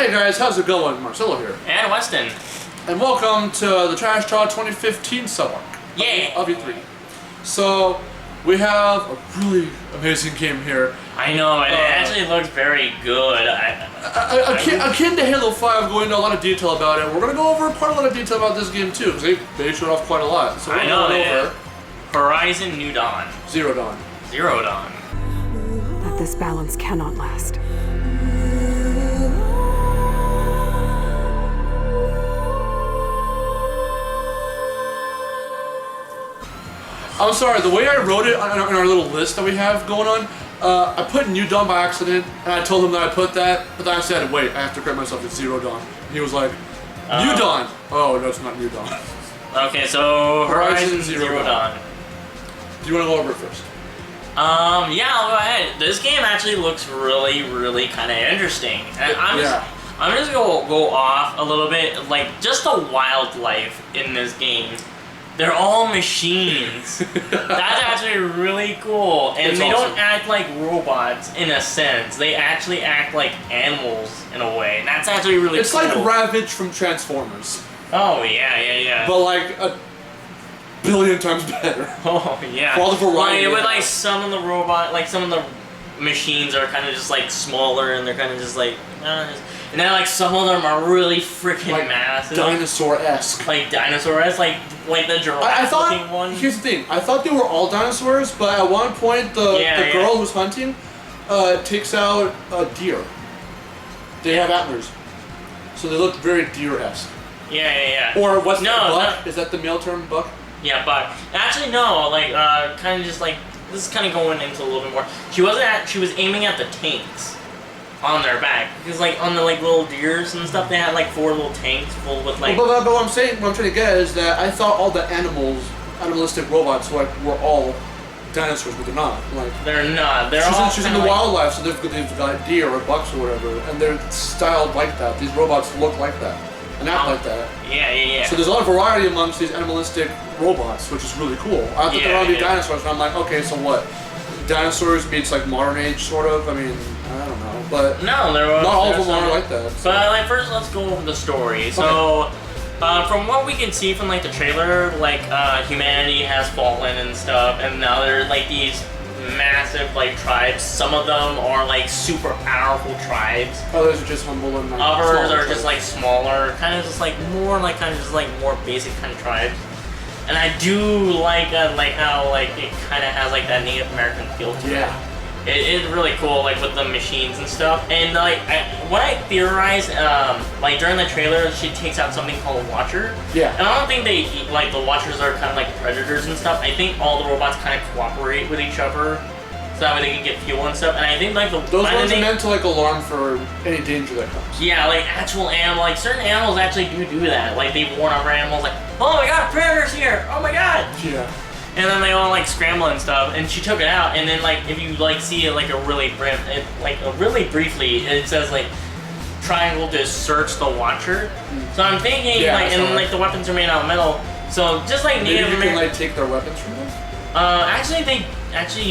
Hey guys, how's it going? Marcelo here. And Weston. And welcome to the Trash Talk 2015 sub-arc of E3. So, we have a really amazing game here. I know, it actually looks very good. Akin to Halo 5, going into a lot of detail about it. We're going to go over quite a lot of detail about this game too, because they showed off quite a lot. So we're going over Horizon New Dawn. Zero Dawn. Zero Dawn. But this balance cannot last. I'm sorry, the way I wrote it on our little list that we have going on, I put New Dawn by accident, and I told him that I put that, but then I said, wait, I have to correct myself, it's Zero Dawn. And he was like, New Dawn! Oh, no, it's not New Dawn. Okay, so Horizon Zero Dawn. Do you want to go over it first? Yeah, I'll go ahead. This game actually looks really kind of interesting. And I'm just gonna go off a little bit, like, just the wildlife in this game. They're all machines. That's actually really cool. And they don't act like robots in a sense. They actually act like animals in a way. And that's actually really cool. It's like Ravage from Transformers. Oh, yeah. But like a billion times better. Oh, yeah. For all the variety. With like some of the some of the machines are kind of just like smaller and they're kind of just like, and then like some of them are really freaking like massive. Dinosaur-esque. Like dinosaur-esque, like the giraffe-looking one. Here's the thing, I thought they were all dinosaurs, but at one point the girl who's hunting takes out a deer. They have antlers. So they look very deer-esque. Yeah. Or what's buck? Is that the male term, buck? Yeah, buck. Actually, no, like, kind of just like, this is kind of going into a little bit more. She was aiming at the tanks on their back. Because, like, on the, like, little deers and stuff, they had, like, 4 little tanks full with, like... But what I'm trying to get is that I thought all the animalistic robots, like, were all dinosaurs, but they're not. Like, they're not. They're she's in the wildlife, so they've got deer or bucks or whatever, and they're styled like that. These robots look like that. And act like that. Yeah. So there's a lot of variety amongst these animalistic robots, which is really cool. I thought they were all be dinosaurs, and I'm like, okay, so what? Dinosaurs meets like modern age, sort of? I mean, I don't know, but no, not all of them are like that. So. But like, first, let's go over the story. So, from what we can see from like the trailer, like humanity has fallen and stuff, and now there's like these massive like tribes. Some of them are like super powerful tribes. Others are just humble and like others are just like smaller, kind of just like more like more basic kind of tribes. And I do like how like it kind of has like that Native American feel to it. Yeah. It is really cool, like with the machines and stuff. And like what I theorized, like during the trailer, she takes out something called a Watcher. Yeah. And I don't think they like the Watchers are kind of like predators and stuff. I think all the robots kind of cooperate with each other, so that way they can get fuel and stuff. And I think like those ones are meant to like alarm for any danger that comes. Yeah, like actual animal, like certain animals actually do that. Like they warn other animals, like, oh my god, predators here! Oh my god! Yeah. And then they all like scramble and stuff, and she took it out. And then like if you like see it like really briefly, it says like triangle to search the Watcher. So I'm thinking like the weapons are made out of metal. So just like Native American, can like take their weapons from them. Actually,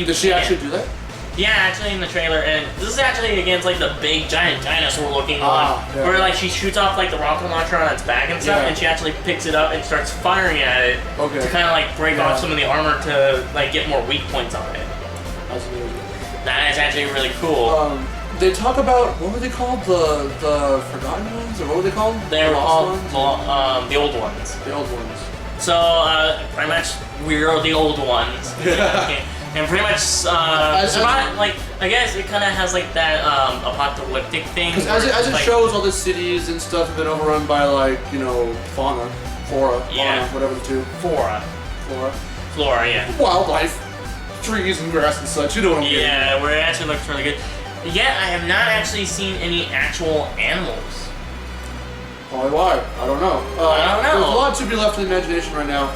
Does she actually do that? Yeah, actually in the trailer, and this is actually against like the big giant dinosaur looking one, where like she shoots off like the rocket launcher on its back and stuff, and she actually picks it up and starts firing at it to kind of like break off some of the armor to like get more weak points on it. That's amazing. That is actually really cool. They talk about, what were they called? The Forgotten Ones, or what were they called? They were called the Old Ones. The Old Ones. So pretty much we're the Old Ones. And pretty much, like, I guess it kind of has like that apocalyptic thing. Because as it shows, all the cities and stuff have been overrun by like, you know, flora, whatever the two. Flora, yeah. Wildlife, trees and grass and such. You know what I'm getting. Yeah, where it actually looks really good. Yet I have not actually seen any actual animals. Probably why? I don't know. I don't know. There's a lot to be left to the imagination right now.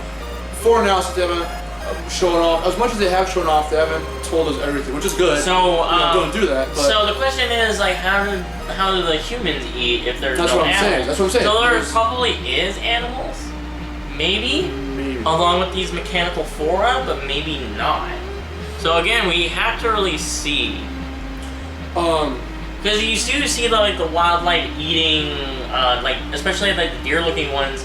For now, since they haven't shown off as much as they have shown off, they haven't told us everything, which is good. So don't do that. But so the question is like, how do the humans eat if there's no animals? That's what I'm saying. So there probably is animals, maybe, along with these mechanical flora, but maybe not. So again, we have to really see. Because you do see the wildlife eating, like especially like the deer-looking ones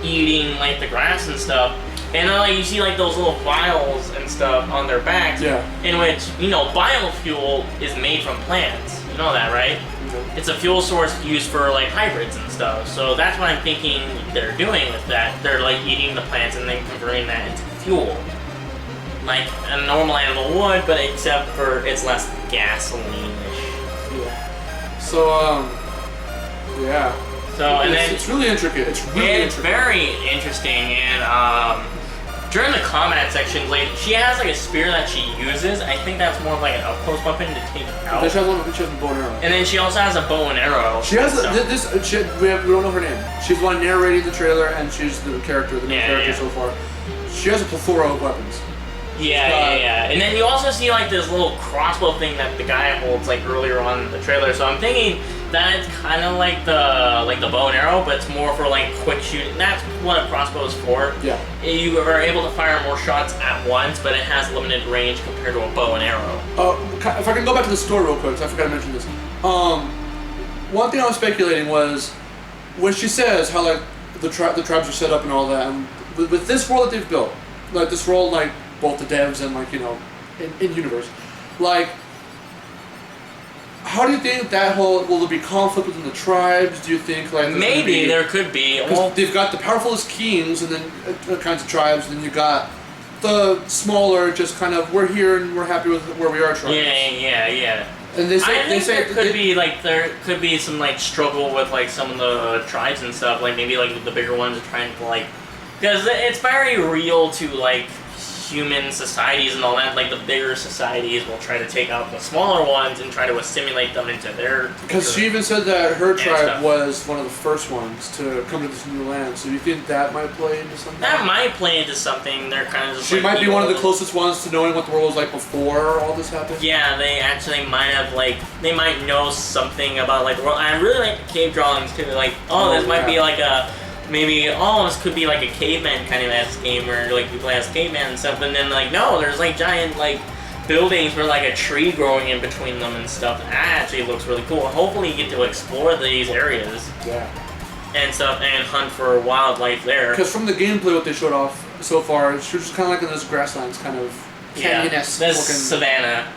eating like the grass and stuff, and then like you see like those little vials and stuff on their backs. Yeah. In which biofuel is made from plants. You know that, right? It's a fuel source used for like hybrids and stuff. So that's what I'm thinking they're doing with that. They're like eating the plants and then converting that into fuel. Like a normal animal would, but except for it's less gasoline-ish. Yeah. So, yeah. So, and then it's really intricate. It's really it's intricate. very interesting, and during the combat section, like she has like a spear that she uses. I think that's more of like an up close weapon to take out. She has a bow and arrow. And then she also has a bow and arrow. She has and stuff. we don't know her name. She's the one narrating the trailer, and she's the main character so far. She has a plethora of weapons. Yeah. And then you also see like this little crossbow thing that the guy holds like earlier on in the trailer. So I'm thinking that it's kind of like the bow and arrow, but it's more for like quick shooting. That's what a crossbow is for. Yeah. You are able to fire more shots at once, but it has limited range compared to a bow and arrow. If I can go back to the story real quick, 'cause I forgot to mention this. One thing I was speculating was when she says how like the tribes are set up and all that, and with this world that they've built, like this world, like both the devs and like in universe, like how do you think that will there be conflict within the tribes? Do you think like Maybe there could be. Well, they've got the powerfulest kings and then kinds of tribes, and then you got the smaller, just kind of we're here and we're happy with where we are tribes. Yeah. And they say there could be some like struggle with like some of the tribes and stuff. Like maybe like the bigger ones are trying to like, because it's very real to like human societies and all that. Like the bigger societies will try to take out the smaller ones and try to assimilate them into their. Because she even said that her tribe stuff. was one of the first ones to come to this new land. So you think that might play into something? That might play into something. They're kind of just. She like might be one of the evil. closest ones to knowing what the world was like before all this happened. Yeah, they actually might have like they might know something about like the world. I really like the cave drawings too. Like, this might be like a maybe this could be like a caveman kind of ass game where like you play as caveman and stuff. And then like no, there's like giant like buildings with like a tree growing in between them and stuff. That actually looks really cool. Hopefully you get to explore these areas. Yeah. And stuff and hunt for wildlife there. Because from the gameplay, what they showed off so far, she was just kind of like in those grasslands, kind of canyon-esque this looking savanna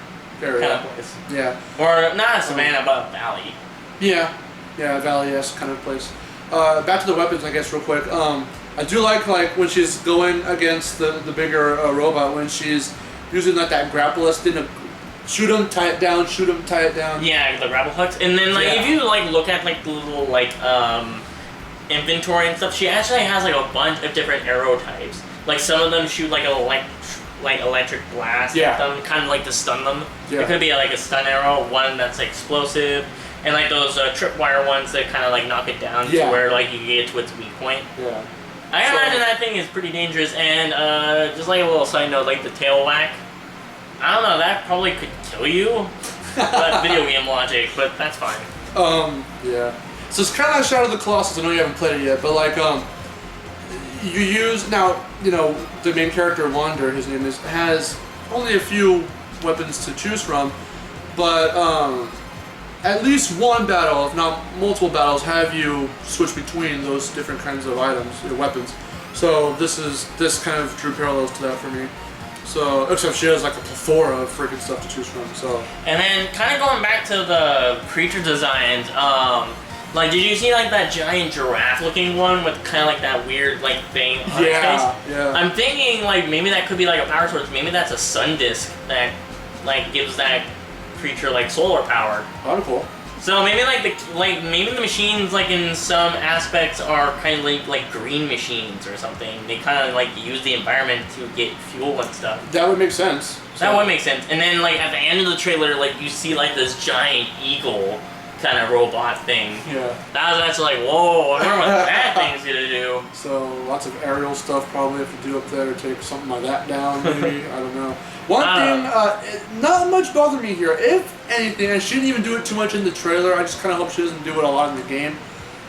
area. kind of place. Yeah. Or not a savanna, but a valley. Yeah, valley-esque kind of place. Back to the weapons, I guess, real quick. I do like when she's going against the bigger robot, when she's using like that grapple thing to shoot him, tie it down, shoot him, tie it down. Yeah, the grapple hooks. And then like if you like look at like the little like inventory and stuff, she actually has like a bunch of different arrow types. Like some of them shoot like electric blast at them, kind of like to stun them. Yeah. It could be like a stun arrow, one that's like explosive. And like those tripwire ones that kind of like knock it down to where like you can get to its weak point. Yeah. I imagine that thing is pretty dangerous. And just like a little side note, like the tail whack. I don't know, that probably could kill you. But video game logic, but that's fine. Yeah. So it's kind of like Shadow of the Colossus. I know you haven't played it yet, but like you use now. The main character Wander, his name is, has only a few weapons to choose from, but at least one battle, if not multiple battles, have you switch between those different kinds of items, weapons. So this kind of drew parallels to that for me. So, except she has like a plethora of freaking stuff to choose from. So. And then kind of going back to the creature designs, like did you see like that giant giraffe-looking one with kind of like that weird like thing on its face? Yeah. I'm thinking like maybe that could be like a power source. Maybe that's a sun disk that like gives that creature like solar power. Oh, cool. So maybe maybe the machines like in some aspects are kind of like green machines or something. They kind of like use the environment to get fuel and stuff. That would make sense. That would make sense. And then like at the end of the trailer, like you see like this giant eagle kind of robot thing. Yeah. That's like, whoa, I wonder what that thing's gonna do. So lots of aerial stuff probably have to do up there, take something like that down maybe, I don't know. One thing, not much bothered me here. If anything, and she didn't even do it too much in the trailer, I just kind of hope she doesn't do it a lot in the game.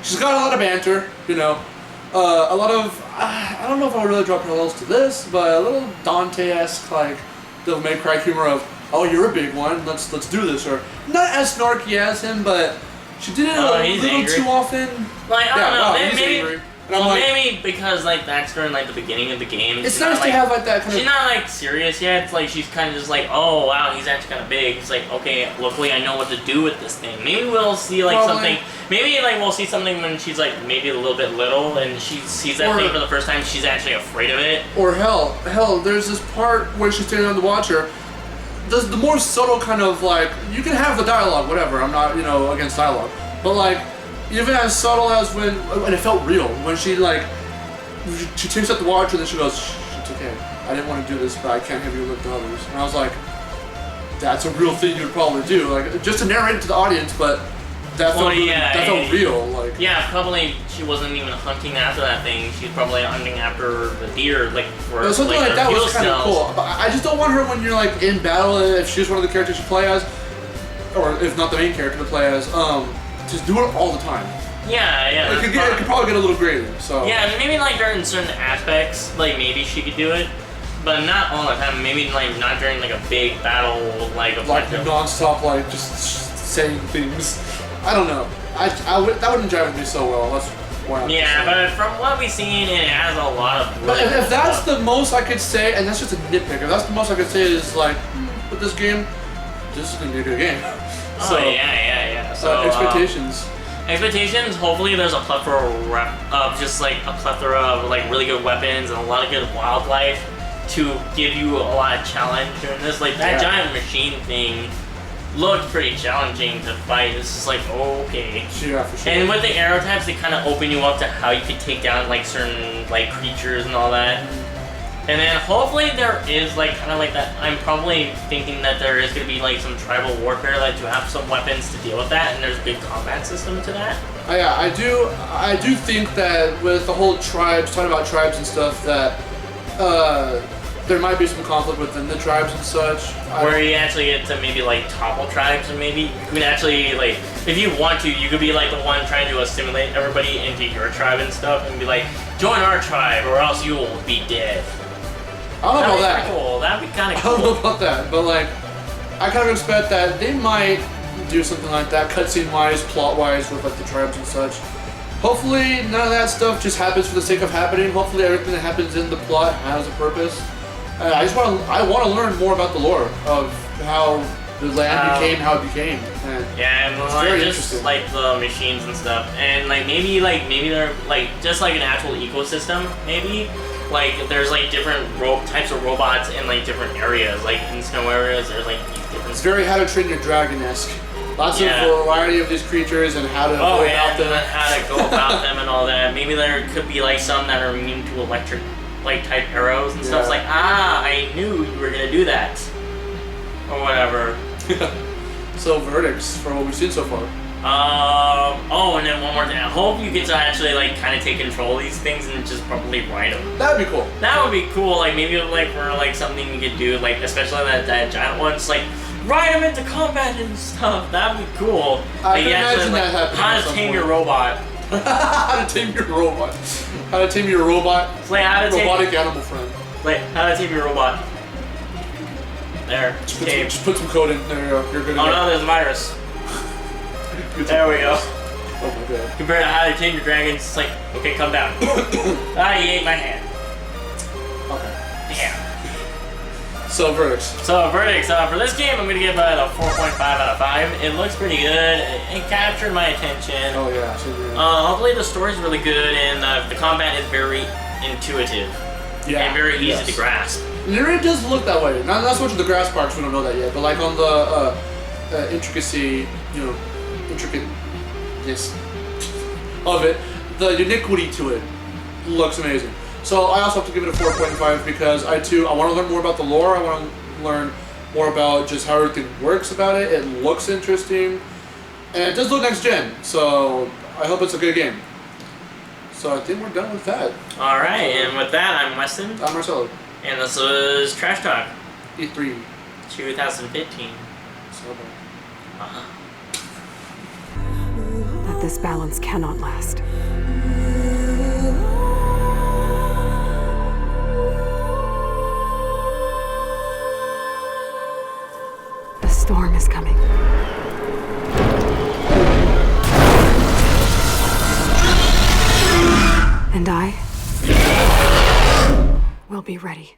She's got a lot of banter, a lot of, I don't know if I would really draw parallels to this, but a little Dante-esque, like, Devil May Cry humor of, oh, you're a big one, let's do this, or not as snarky as him, but she did it a little angry. too often. Like, I don't know, wow, he's maybe, angry. And I'm like, maybe because like that's during like the beginning of the game. it's nice to have like that kind She's of. not like serious yet. It's like she's kind of just like, oh wow, he's actually kind of big. It's like, okay, luckily I know what to do with this thing. Maybe we'll see like Probably. something. Maybe like we'll see something when she's like maybe a little bit little and she sees that Or- thing for the first time. She's actually afraid of it. Or hell, there's this part where she's standing on the watcher. The more subtle kind of like, you can have the dialogue, whatever. I'm not, against dialogue, but like, even as subtle as when it felt real when she like. She takes out the watcher and then she goes, it's okay. I didn't want to do this, but I can't have you live to others. And I was like, that's a real thing you would probably do. Like, just to narrate it to the audience, but that felt, that felt real. Like, yeah, probably she wasn't even hunting after that thing. She's probably hunting after the deer, like for something like her that fuel was kind of cells. cool. But I just don't want her when you're like in battle, if she's one of the characters you play as, or if not the main character to play as, just do it all the time. Yeah. It could probably get a little grating, so. Yeah, and maybe like during certain aspects, like maybe she could do it, but not all the time. Maybe like not during like a big battle, like a Like bunch of. non-stop, like just saying things. I don't know. That wouldn't jive with me so well. That's why. I'm Yeah, but from what we've seen, it has a lot of. But really if that's stuff. the most I could say, and that's just a nitpick, if that's the most I could say is like, with this game, this is gonna be a good game. Oh So, yeah. So expectations. Expectations. Hopefully, there's a plethora of just like a plethora of like really good weapons and a lot of good wildlife to give you a lot of challenge during this. Like that giant machine thing looked pretty challenging to fight. It's just like okay. Yeah, for sure. And with the arrow types, they kind of open you up to how you can take down like certain like creatures and all that. And then hopefully there is like kind of like that. I'm probably thinking that there is going to be like some tribal warfare, like to have some weapons to deal with that, and there's a good combat system to that. Yeah, I do think that with the whole tribes, talking about tribes and stuff, that there might be some conflict within the tribes and such. Where you actually get to maybe like topple tribes, and maybe you can actually like, if you want to, you could be like the one trying to assimilate everybody into your tribe and stuff, and be like, join our tribe or else you will be dead. I don't know about that. Cool. That'd be kind of I cool. don't know about that, but like, I kind of expect that they might do something like that, cutscene wise, plot wise, with like the tribes and such. Hopefully, none of that stuff just happens for the sake of happening. Hopefully, everything that happens in the plot has a purpose. I want to learn more about the lore of how the land became how it became. And yeah, well, it's very just interesting. like the machines and stuff, and maybe they're like just like an actual ecosystem. Maybe like there's like different types of robots in like different areas. Like in snow areas, there's like these different. It's very How to Train Your Dragon-esque. Lots of variety of these creatures and how to go about them. And how to go about them and all that. Maybe there could be like some that are immune to electric like type arrows and stuff. It's like, I knew you were gonna do that, or whatever. So verdicts for what we've seen so far. Oh, and then one more thing. I hope you get to actually like kind of take control of these things and just probably ride them. That'd be cool. That would be cool. Like maybe like for like something you could do, like especially that giant ones, like ride them into combat and stuff. That'd be cool. I Like, can imagine that happening how at to some tame point. your robot. How to tame your robot. How to tame your robot. It's like how to Robotic animal friend. Like how to tame your robot. There. Tame. Just put some code in there. You're good. Oh no, there's a virus. There we go. Oh my god. Compared to how to tame your dragons, it's like, okay, come down. Ah, you ate my hand. Okay. Damn. So verdicts. So verdicts for this game, I'm gonna give it a 4.5 out of 5. It looks pretty good. It captured my attention. Oh yeah. So Hopefully the story's really good and the combat is very intuitive and very easy to grasp. And it really does look that way. Not so much of the grass parks, we don't know that yet, but like on the intricacy, intricateness of it, the uniquity to it looks amazing. So I also have to give it a 4.5 because I want to learn more about the lore. I want to learn more about just how everything works about it. It looks interesting, and it does look next gen. So I hope it's a good game. So I think we're done with that. All right, and with that, I'm Weston, I'm Marcelo. and this was Trash Talk E3. 2015. That this balance cannot last. storm is coming. And I will be ready.